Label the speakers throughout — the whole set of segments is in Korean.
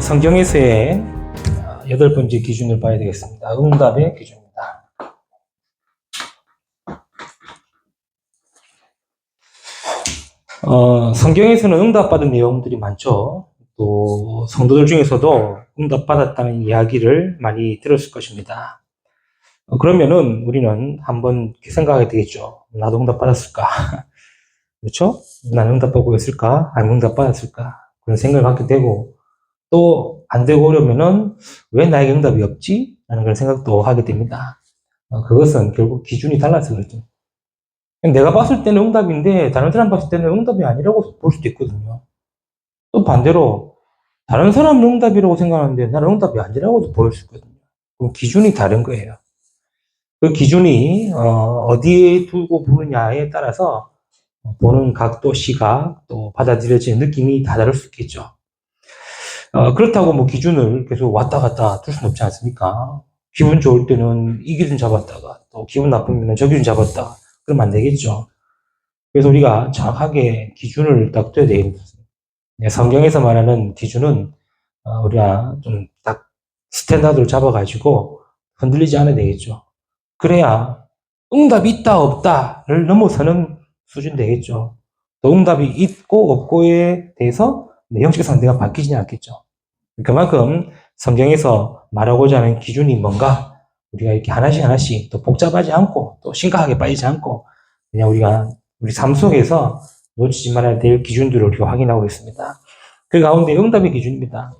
Speaker 1: 성경에서의 8번째 기준을 봐야 되겠습니다. 응답의 기준입니다. 성경에서는 응답받은 내용들이 많죠. 또 성도들 중에서도 응답받았다는 이야기를 많이 들었을 것입니다. 그러면은 우리는 한번 생각하게 되겠죠. 나도 응답받았을까? 그렇죠? 나는 응답받고 있을까? 아니면 응답받았을까? 그런 생각을 갖게 되고, 또 안 되고 그러면은 왜 나에게 응답이 없지? 라는 그런 생각도 하게 됩니다. 그것은 결국 기준이 달라서 그렇죠. 내가 봤을 때는 응답인데 다른 사람 봤을 때는 응답이 아니라고 볼 수도 있거든요. 또 반대로 다른 사람은 응답이라고 생각하는데 나는 응답이 아니라고도 보일 수 있거든요. 그럼 기준이 다른 거예요. 그 기준이 어디에 두고 보느냐에 따라서 보는 각도, 시각, 또 받아들여지는 느낌이 다 다를 수 있겠죠. 그렇다고 뭐 기준을 계속 왔다 갔다 둘 수는 없지 않습니까? 기분 좋을 때는 이 기준 잡았다가 또 기분 나쁘면 저 기준 잡았다가 그러면 안 되겠죠. 그래서 우리가 정확하게 기준을 딱 둬야 되겠습니다. 성경에서 말하는 기준은 우리가 좀 딱 스탠다드로 잡아가지고 흔들리지 않아야 되겠죠. 그래야 응답이 있다 없다를 넘어서는 수준 되겠죠. 또 응답이 있고 없고에 대해서 내 형식 상태가 바뀌지는 않겠죠. 그만큼 성경에서 말하고자 하는 기준이 뭔가 우리가 이렇게 하나씩 또 복잡하지 않고 또 심각하게 빠지지 않고 그냥 우리가 우리 삶 속에서 놓치지 말아야 될 기준들을 우리가 확인하고 있습니다. 그 가운데 응답의 기준입니다.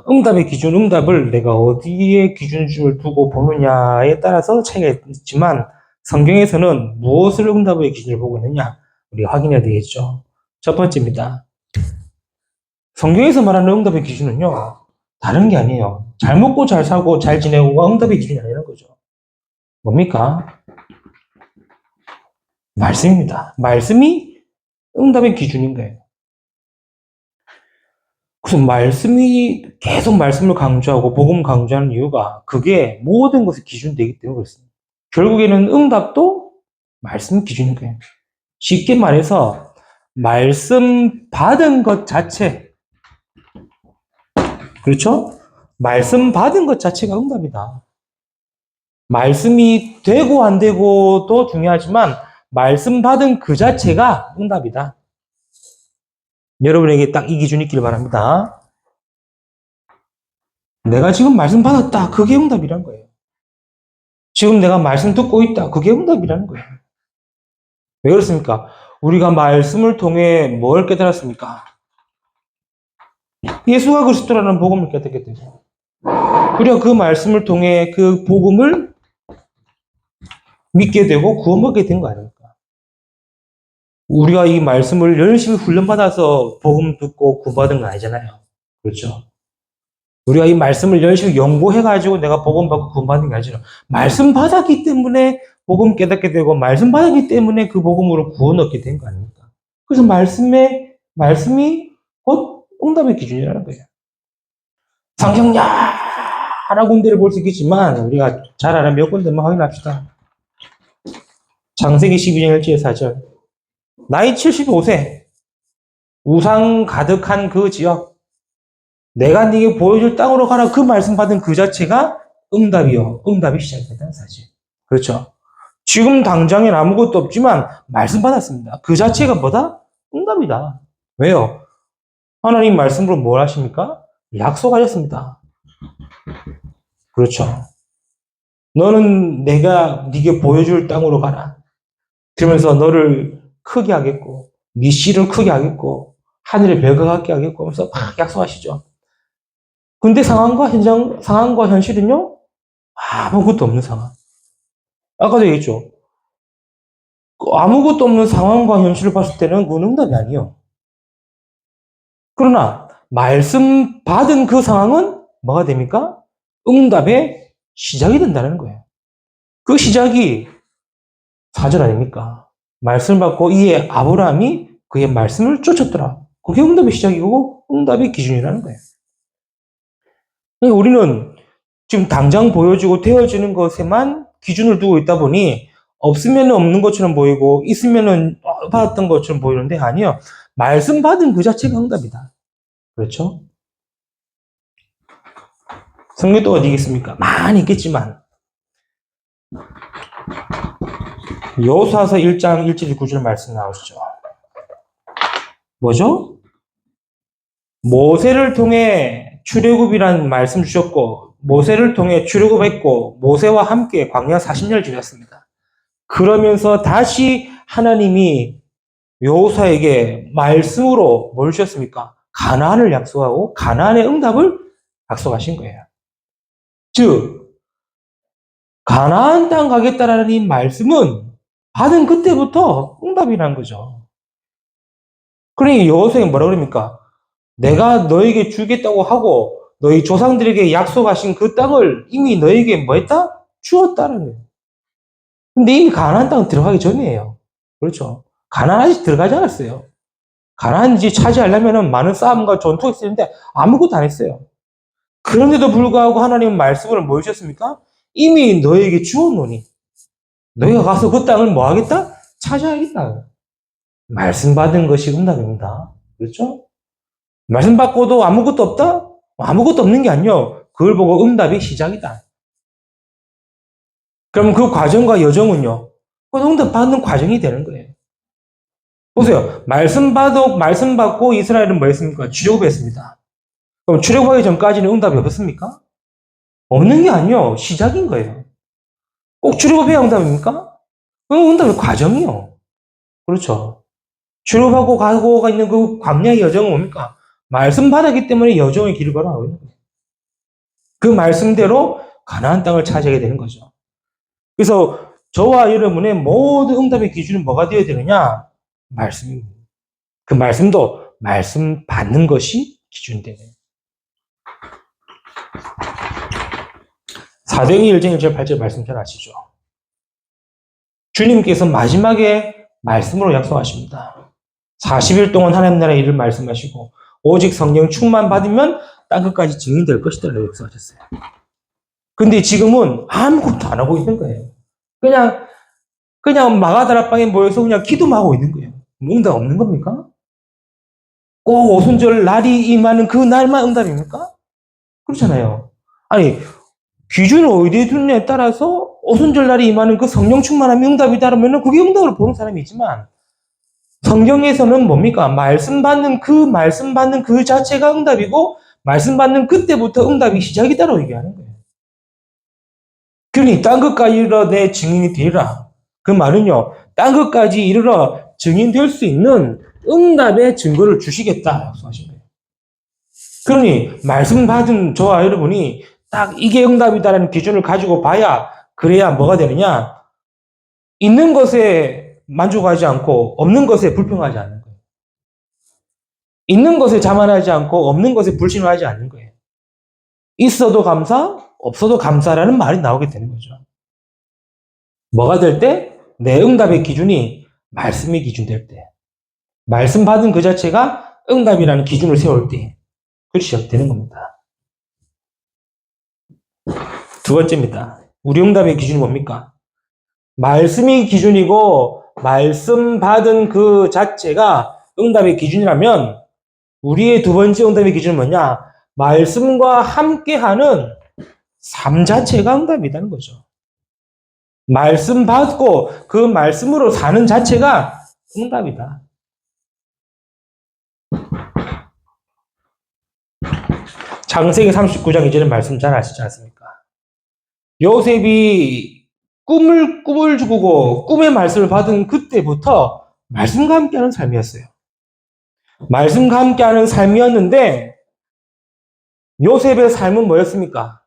Speaker 1: 응답의 기준, 응답을 내가 어디에 기준을 두고 보느냐에 따라서 차이가 있지만 성경에서는 무엇을 응답의 기준을 보고 있느냐 우리가 확인해야 되겠죠. 첫 번째입니다. 성경에서 말하는 응답의 기준은요, 다른 게 아니에요. 잘 먹고 잘 사고 잘 지내고가 응답의 기준이 아니라는 거죠. 뭡니까? 말씀입니다. 말씀이 응답의 기준인 거예요. 그래서 말씀이 계속 말씀을 강조하고 복음 강조하는 이유가 그게 모든 것의 기준이 되기 때문에 그렇습니다. 결국에는 응답도 말씀 기준인 거예요. 쉽게 말해서 말씀 받은 것 자체, 그렇죠? 말씀 받은 것 자체가 응답이다. 말씀이 되고 안 되고도 중요하지만 말씀 받은 그 자체가 응답이다. 여러분에게 딱 이 기준이 있기를 바랍니다. 내가 지금 말씀 받았다. 그게 응답이란 거예요. 지금 내가 말씀 듣고 있다. 그게 응답이라는 거예요. 왜 그렇습니까? 우리가 말씀을 통해 뭘 깨달았습니까? 예수가 그리스도라는 복음을 깨닫게 되고 우리가 그 말씀을 통해 그 복음을 믿게 되고 구원받게 된 거 아닙니까? 우리가 이 말씀을 열심히 훈련받아서 복음 듣고 구원받은 건 아니잖아요. 그렇죠? 우리가 이 말씀을 열심히 연구해가지고 내가 복음 받고 구원받는 게 아니잖아요. 말씀 받았기 때문에 복음 깨닫게 되고 말씀 받았기 때문에 그 복음으로 구원 얻게 된 거 아닙니까? 그래서 말씀이 곧 응답의 기준이라는 거예요. 성경 여러 군데를 볼 수 있겠지만 우리가 잘 아는 몇 군데만 확인합시다. 창세기 12장 1절 4절 나이 75세 우상 가득한 그 지역 내가 네게 보여줄 땅으로 가라 그 말씀 받은 그 자체가 응답이요. 응답이 시작됐다는 사실. 그렇죠. 지금 당장엔 아무것도 없지만 말씀 받았습니다. 그 자체가 뭐다? 응답이다. 왜요? 하나님 말씀으로 뭘 하십니까? 약속하셨습니다. 그렇죠. 너는 내가 네게 보여줄 땅으로 가라. 그러면서 너를 크게 하겠고 네 씨를 크게 하겠고 하늘의 별과 같게 하겠고 하면서 막 약속하시죠. 근데 상황과 현실은요? 아무것도 없는 상황. 아까도 얘기했죠. 아무것도 없는 상황과 현실을 봤을 때는 그건 응답이 아니에요. 그러나 말씀 받은 그 상황은 뭐가 됩니까? 응답의 시작이 된다는 거예요. 그 시작이 4절 아닙니까? 말씀을 받고 이에 아브라함이 그의 말씀을 쫓았더라. 그게 응답의 시작이고 응답의 기준이라는 거예요. 그러니까 우리는 지금 당장 보여지고 되어지는 것에만 기준을 두고 있다 보니 없으면 없는 것처럼 보이고 있으면 받았던 것처럼 보이는데 아니요. 말씀 받은 그 자체가 응답이다. 그렇죠? 성경 또 어디 있겠습니까? 많이 있겠지만 여호수아서 1장 1절 9절 말씀 나오시죠. 뭐죠? 모세를 통해 출애굽이라는 말씀 주셨고 모세를 통해 출애굽했고 모세와 함께 광야 40년을 지냈습니다. 그러면서 다시 하나님이 여호수아에게 말씀으로 뭘 주셨습니까? 가나안을 약속하고 가나안의 응답을 약속하신 거예요. 즉 가나안 땅 가겠다라는 이 말씀은 받은 그때부터 응답이라는 거죠. 그러니 여호수아가 뭐라 그럽니까? 내가 너에게 주겠다고 하고 너희 조상들에게 약속하신 그 땅을 이미 너에게 뭐 했다? 주었다는 거예요. 근데 이미 가나안 땅 들어가기 전이에요. 그렇죠? 가나안 아직 들어가지 않았어요. 가나안 이제 차지하려면 많은 싸움과 전투가 있었는데 아무것도 안 했어요. 그런데도 불구하고 하나님은 말씀을 뭐 주셨습니까? 이미 너에게 주었노니 너희가 가서 그 땅을 뭐 하겠다? 차지하겠다. 말씀 받은 것이 응답입니다. 그렇죠? 말씀 받고도 아무것도 없다? 아무것도 없는 게 아니요. 그걸 보고 응답이 시작이다. 그럼 그 과정과 여정은요? 그건 응답 받는 과정이 되는 거예요. 보세요. 말씀 받고 이스라엘은 뭐 했습니까? 출애굽했습니다. 그럼 출애굽하기 전까지는 응답이 없었습니까? 없는 게 아니요. 시작인 거예요. 꼭 출애굽해야 응답입니까? 그건 응답의 과정이요. 그렇죠. 출애굽하고 가고가 있는 그 광야의 여정은 뭡니까? 말씀 받았기 때문에 여정의 길을 걸어가고 있는 거예요. 그 말씀대로 가나안 땅을 차지하게 되는 거죠. 그래서 저와 여러분의 모든 응답의 기준은 뭐가 되어야 되느냐? 말씀입니다. 그 말씀도 말씀 받는 것이 기준이 되네요. 사도행전 1장 1절 8절 말씀 잘 아시죠? 주님께서 마지막에 말씀으로 약속하십니다. 40일 동안 하나님 나라의 일을 말씀하시고 오직 성령 충만 받으면 땅끝까지 증인될 것이다 라고 약속하셨어요. 근데 지금은 아무것도 안 하고 있는 거예요. 그냥 마가다락방에 모여서 그냥 기도만 하고 있는 거예요. 응답 없는 겁니까? 꼭 오순절 날이 임하는 그 날만 응답입니까? 그렇잖아요. 아니, 기준을 어디에 두느냐에 따라서 오순절 날이 임하는 그 성령 충만함이 응답이다라면 그게 응답을 보는 사람이 있지만 성경에서는 뭡니까? 말씀 받는 그 자체가 응답이고 말씀 받는 그때부터 응답이 시작이다라고 얘기하는 거예요. 그러니 땅끝까지 이르러 내 증인이 되리라. 그 말은요. 땅끝까지 이르러 증인될 수 있는 응답의 증거를 주시겠다 약속하신 거예요. 그러니 말씀 받은 저와 여러분이 딱 이게 응답이다라는 기준을 가지고 봐야 그래야 뭐가 되느냐? 있는 것에 만족하지 않고 없는 것에 불평하지 않는 거예요. 있는 것에 자만하지 않고 없는 것에 불신하지 않는 거예요. 있어도 감사, 없어도 감사라는 말이 나오게 되는 거죠. 뭐가 될 때? 내 응답의 기준이 말씀의 기준 될 때. 말씀 받은 그 자체가 응답이라는 기준을 세울 때. 그것이 시작되는 겁니다. 두 번째입니다. 우리 응답의 기준이 뭡니까? 말씀이 기준이고 말씀 받은 그 자체가 응답의 기준이라면 우리의 두 번째 응답의 기준은 뭐냐? 말씀과 함께하는 삶 자체가 응답이라는 거죠. 말씀 받고 그 말씀으로 사는 자체가 응답이다. 창세기 39장 이제는 말씀 잘 아시지 않습니까? 요셉이 꿈을 주고 꿈의 말씀을 받은 그때부터 말씀과 함께하는 삶이었어요. 말씀과 함께하는 삶이었는데 요셉의 삶은 뭐였습니까?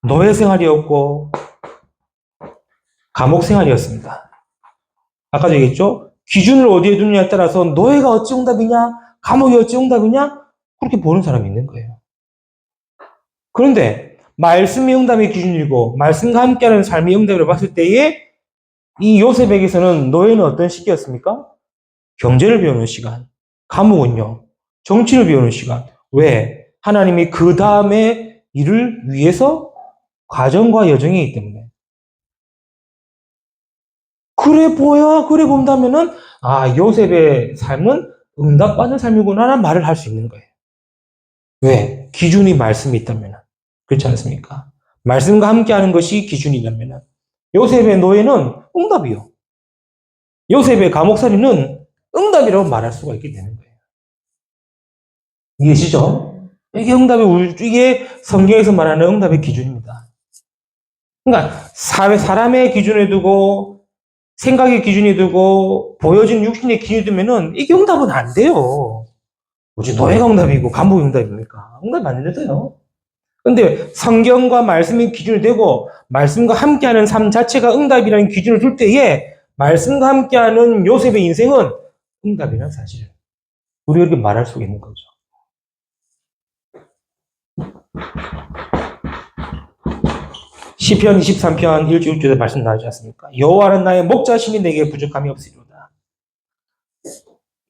Speaker 1: 노예 생활이었고 감옥 생활이었습니다. 아까도 얘기했죠? 기준을 어디에 두느냐에 따라서 노예가 어찌 응답이냐? 감옥이 어찌 응답이냐? 그렇게 보는 사람이 있는 거예요. 그런데 말씀이 응답의 기준이고 말씀과 함께하는 삶이 응답으로 봤을 때에 이 요셉에게서는 노예는 어떤 시기였습니까? 경제를 배우는 시간. 감옥은요. 정치를 배우는 시간. 왜? 하나님이 그 다음에 일을 위해서 과정과 여정이기 때문에. 그래 본다면은, 요셉의 삶은 응답받는 삶이구나라는 말을 할 수 있는 거예요. 왜? 기준이 말씀이 있다면. 그렇지 않습니까? 말씀과 함께하는 것이 기준이라면. 요셉의 노예는 응답이요. 요셉의 감옥살이는 응답이라고 말할 수가 있게 되는 거예요. 이해시죠? 이게 이게 성경에서 말하는 응답의 기준입니다. 그러니까 사람의 기준에 두고 생각의 기준이 두고 보여진 육신의 기준이 두면은 이게 응답은 안 돼요. 뭐지 노예가 응답이고 감옥이 응답입니까? 응답이 안 되잖아요. 근데 성경과 말씀이 기준이 되고 말씀과 함께하는 삶 자체가 응답이라는 기준을 둘 때에 말씀과 함께하는 요셉의 인생은 응답이라는 사실을 우리가 이렇게 말할 수 있는 거죠. 시편 23편 1절 6절에 말씀 나오지 않습니까? 여호와는 나의 목자시니 내게 부족함이 없으리로다.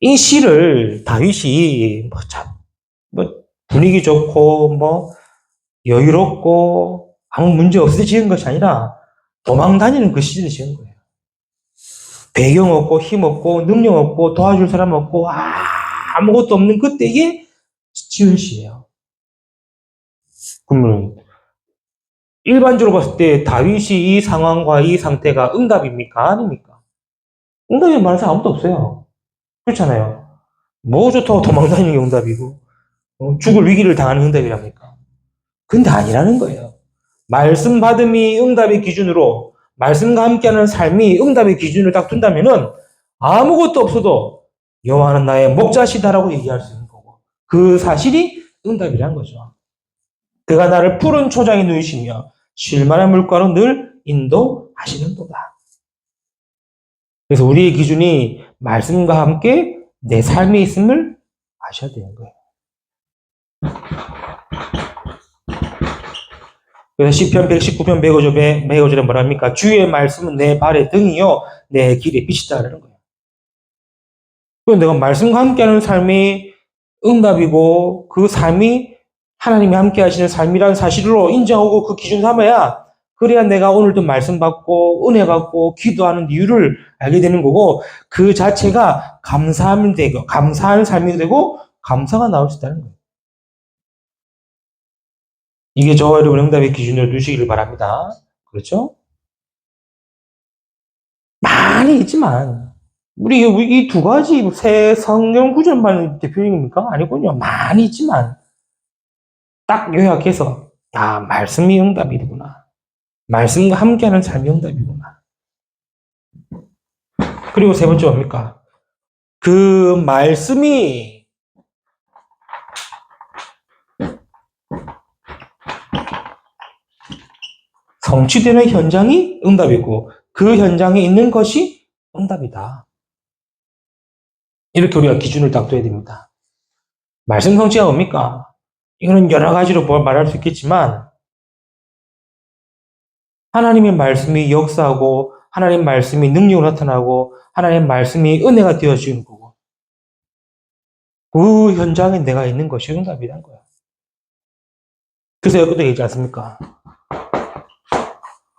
Speaker 1: 이 시를 다윗이 분위기 좋고 여유롭고 아무 문제 없을 때 지은 것이 아니라 도망 다니는 그 시절에 지은 거예요. 배경 없고 힘 없고 능력 없고 도와줄 사람 없고 아무것도 없는 그때에 지은 시예요. 그러면 일반적으로 봤을 때 다윗이 이 상황과 이 상태가 응답입니까? 아닙니까? 응답이 말하는 사람 아무도 없어요. 그렇잖아요. 뭐 좋다고 도망다니는 게 응답이고 죽을 위기를 당하는 응답이랍니까? 근데 아니라는 거예요. 말씀 받음이 응답의 기준으로 말씀과 함께하는 삶이 응답의 기준을 딱 둔다면은 아무것도 없어도 여호와는 나의 목자시다라고 얘기할 수 있는 거고 그 사실이 응답이라는 거죠. 그가 나를 푸른 초장에 누이시며 쉴만한 물가로 늘 인도하시는도다. 그래서 우리의 기준이 말씀과 함께 내 삶에 있음을 아셔야 되는 거예요. 그래서 시편 119편 105절에 뭐랍니까? 주의 말씀은 내 발의 등이요 내 길의 빛이다라는 거예요. 그래서 내가 말씀과 함께하는 삶이 응답이고 그 삶이 하나님이 함께 하시는 삶이라는 사실로 인정하고 그 기준 삼아야 그래야 내가 오늘도 말씀 받고 은혜 받고 기도하는 이유를 알게 되는 거고 그 자체가 감사하면 되고 감사하는 삶이 되고 감사가 나올 수 있다는 거예요. 이게 저와 여러분 응답의 기준으로 두시기를 바랍니다. 그렇죠? 많이 있지만 우리 이 두 가지 새 성경 구절만 대표적입니까? 아니군요. 많이 있지만 딱 요약해서 말씀이 응답이구나. 말씀과 함께하는 삶이 응답이구나. 그리고 세 번째 뭡니까? 그 말씀이 성취되는 현장이 응답이고 그 현장에 있는 것이 응답이다. 이렇게 우리가 기준을 딱 둬야 됩니다. 말씀 성취가 뭡니까? 이거는 여러 가지로 말할 수 있겠지만 하나님의 말씀이 역사하고 하나님의 말씀이 능력으로 나타나고 하나님의 말씀이 은혜가 되어지는 거고 그 현장에 내가 있는 것이 응답이란 거야. 그래서 여기도 얘기하지 않습니까?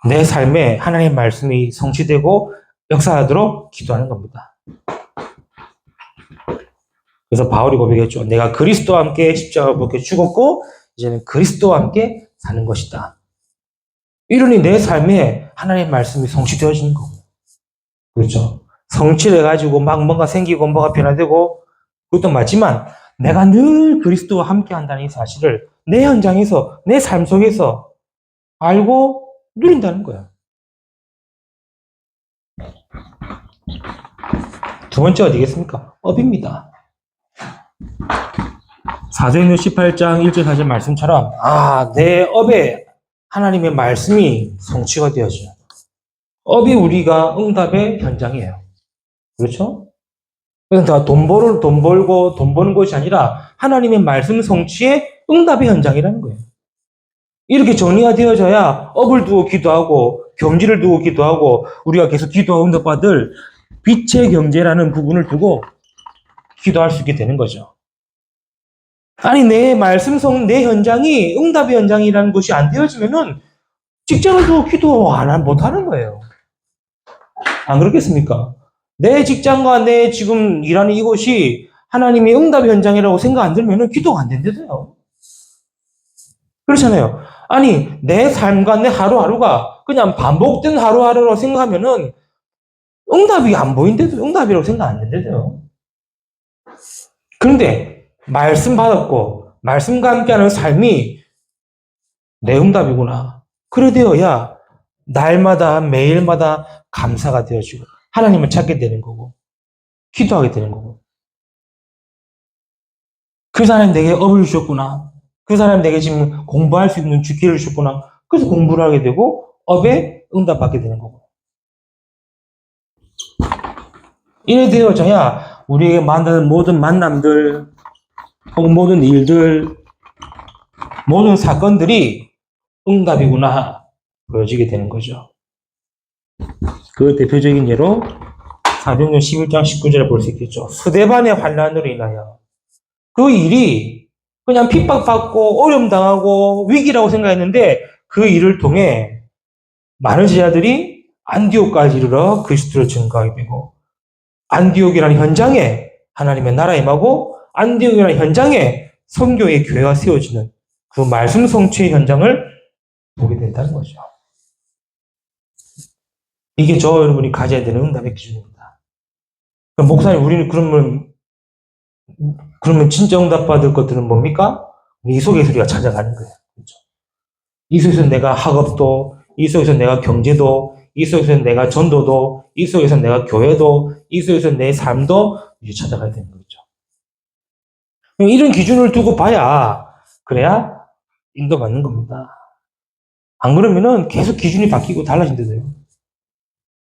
Speaker 1: 내 삶에 하나님의 말씀이 성취되고 역사하도록 기도하는 겁니다. 그래서 바울이 고백했죠. 내가 그리스도와 함께 십자가를 벗겨 죽었고 이제는 그리스도와 함께 사는 것이다. 이러니 내 삶에 하나님의 말씀이 성취되어지는 거고 그렇죠. 성취돼가지고 막 뭔가 생기고 뭐가 변화되고 그것도 맞지만 내가 늘 그리스도와 함께 한다는 이 사실을 내 현장에서 내 삶 속에서 알고 누린다는 거야. 두 번째 어디겠습니까? 업입니다. 사도행전 18장 1절 4절 말씀처럼 내 업에 하나님의 말씀이 성취가 되어져요. 업이 우리가 응답의 현장이에요. 그렇죠? 그래서 돈 벌고 돈 버는 것이 아니라 하나님의 말씀 성취의 응답의 현장이라는 거예요. 이렇게 정리가 되어져야 업을 두고 기도하고 경지를 두고 기도하고 우리가 계속 기도하고 응답받을 빛의 경제라는 부분을 두고 기도할 수 있게 되는 거죠. 아니 내 내 현장이 응답의 현장이라는 것이 안 되어지면은 직장을 두고 기도 못 하는 거예요. 안 그렇겠습니까? 내 직장과 내 지금 일하는 이곳이 하나님의 응답의 현장이라고 생각 안 들면은 기도가 안 된대요. 그렇잖아요. 아니, 내 삶과 내 하루하루가 그냥 반복된 하루하루로 생각하면은 응답이 안 보인대도 응답이라고 생각 안 된대요. 그런데 말씀 받았고 말씀과 함께하는 삶이 내 응답이구나. 그래 되어야 날마다 매일마다 감사가 되어지고 하나님을 찾게 되는 거고 기도하게 되는 거고 그 사람이 내게 업을 주셨구나. 그 사람이 내게 지금 공부할 수 있는 주기를 주셨구나. 그래서 공부를 하게 되고 업에 응답받게 되는 거고 이래 되어져야 우리에게 만나는 모든 만남들 혹은 모든 일들 모든 사건들이 응답이구나 보여지게 되는 거죠. 그 대표적인 예로 사도행전 11장 19절을 볼 수 있겠죠. 스데반의 환난으로 인하여 그 일이 그냥 핍박받고 어려움 당하고 위기라고 생각했는데 그 일을 통해 많은 제자들이 안디옥까지 이르러 그리스도를 증거하게 되고 안디옥이라는 현장에 하나님의 나라 임하고 안디옥이라는 현장에 선교의 교회가 세워지는 그 말씀 성취의 현장을 보게 된다는 거죠. 이게 저 여러분이 가져야 되는 응답의 기준입니다. 그럼 목사님 우리는 그러면 진짜 응답받을 것들은 뭡니까? 이 속에서 우리가 찾아가는 거예요. 그렇죠? 이 속에서 내가 학업도, 이 속에서 내가 경제도, 이 속에서 내가 전도도, 이 속에서 내가 교회도, 이 속에서 내 삶도 이제 찾아가야 되는 거죠. 이런 기준을 두고 봐야 그래야 인도받는 겁니다. 안 그러면은 계속 기준이 바뀌고 달라진대요.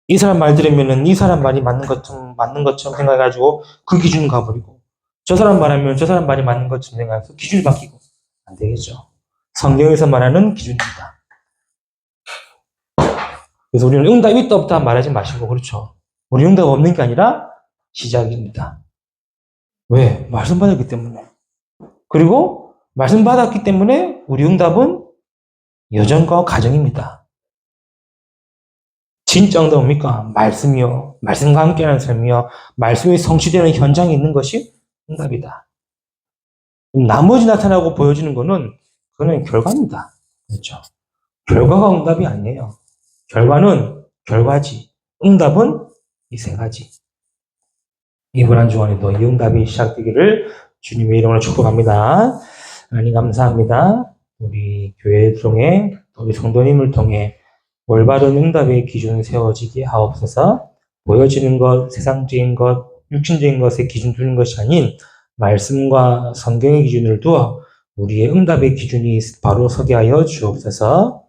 Speaker 1: 이 사람 말 들으면은 이 사람 말이 맞는 것처럼 생각해가지고 그 기준 가버리고 저 사람 말하면 저 사람 말이 맞는 것처럼 생각해서 기준이 바뀌고 안 되겠죠. 성경에서 말하는 기준입니다. 그래서 우리는 응답이 있다 없다 말하지 마시고 그렇죠. 우리 응답 없는 게 아니라 시작입니다. 왜? 말씀 받았기 때문에. 그리고 말씀 받았기 때문에 우리 응답은 여정과 과정입니다. 진짜 응답은 뭡니까? 말씀이요. 말씀과 함께하는 삶이요. 말씀이 성취되는 현장에 있는 것이 응답이다. 나머지 나타나고 보여지는 거는 그거는 결과입니다. 그렇죠? 결과가 응답이 아니에요. 결과는 결과지. 응답은 이 세 가지. 이번 한 주간에도 이 응답이 시작되기를 주님의 이름으로 축복합니다. 하나님 감사합니다. 우리 교회를 통해 우리 성도님을 통해 올바른 응답의 기준 세워지게 하옵소서. 보여지는 것, 세상적인 것, 육신적인 것에 기준 두는 것이 아닌 말씀과 성경의 기준을 두어 우리의 응답의 기준이 바로 서게 하여 주옵소서.